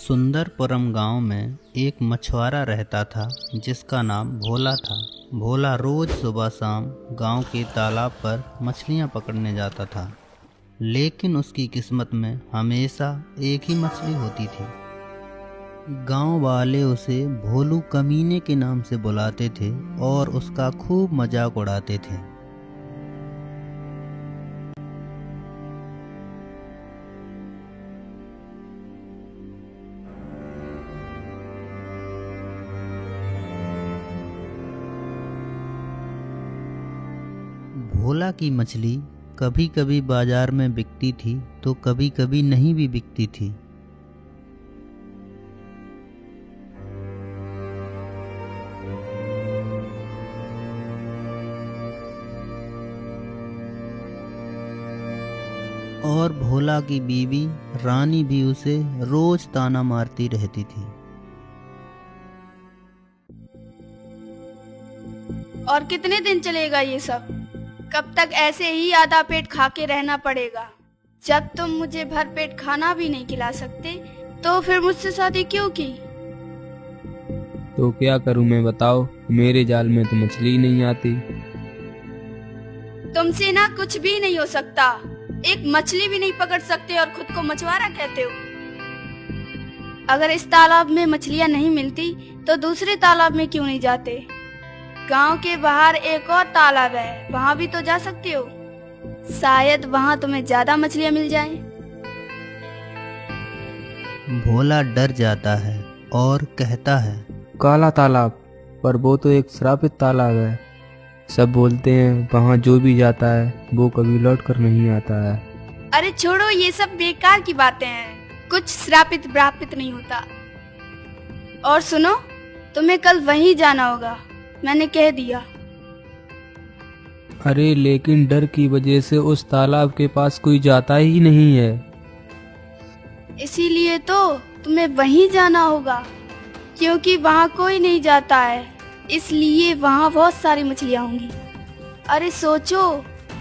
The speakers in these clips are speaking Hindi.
सुंदरपुरम गांव में एक मछुआरा रहता था जिसका नाम भोला था। भोला रोज सुबह शाम गांव के तालाब पर मछलियां पकड़ने जाता था, लेकिन उसकी किस्मत में हमेशा एक ही मछली होती थी। गांव वाले उसे भोलू कमीने के नाम से बुलाते थे और उसका खूब मजाक उड़ाते थे। भोला की मछली कभी कभी बाजार में बिकती थी तो कभी कभी नहीं भी बिकती थी। और भोला की बीवी रानी भी उसे रोज ताना मारती रहती थी। और कितने दिन चलेगा ये सब? कब तक ऐसे ही आधा पेट खा के रहना पड़ेगा? जब तुम मुझे भर पेट खाना भी नहीं खिला सकते तो फिर मुझसे शादी क्यों की? तो क्या करूं मैं, बताओ। मेरे जाल में तो मछली नहीं आती। तुमसे ना कुछ भी नहीं हो सकता। एक मछली भी नहीं पकड़ सकते और खुद को मछुआरा कहते हो। अगर इस तालाब में मछलियां नहीं मिलती तो दूसरे तालाब में क्यों नहीं जाते? गांव के बाहर एक और तालाब है, वहां भी तो जा सकते हो। शायद वहां तुम्हें ज्यादा मछलियां मिल जाएं। भोला डर जाता है और कहता है, काला तालाब? पर वो तो एक श्रापित तालाब है। सब बोलते हैं वहाँ जो भी जाता है वो कभी लौट कर नहीं आता है। अरे छोड़ो, ये सब बेकार की बातें हैं। कुछ श्रापित ब्रापित नहीं होता। और सुनो, तुम्हें कल वहीं जाना होगा, मैंने कह दिया। अरे लेकिन डर की वजह से उस तालाब के पास कोई जाता ही नहीं है। इसीलिए तो तुम्हें वहीं जाना होगा, क्योंकि वहाँ कोई नहीं जाता है, इसलिए वहाँ बहुत सारी मछलियाँ होंगी। अरे सोचो,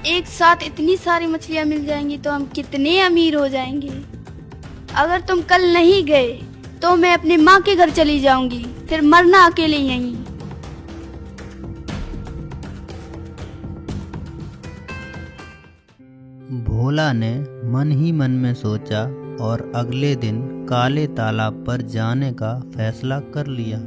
एक साथ इतनी सारी मछलियाँ मिल जाएंगी तो हम कितने अमीर हो जाएंगे। अगर तुम कल नहीं गए तो मैं अपनी माँ के घर चली जाऊंगी, फिर मरना अकेले यहीं। भोला ने मन ही मन में सोचा और अगले दिन काले तालाब पर जाने का फैसला कर लिया।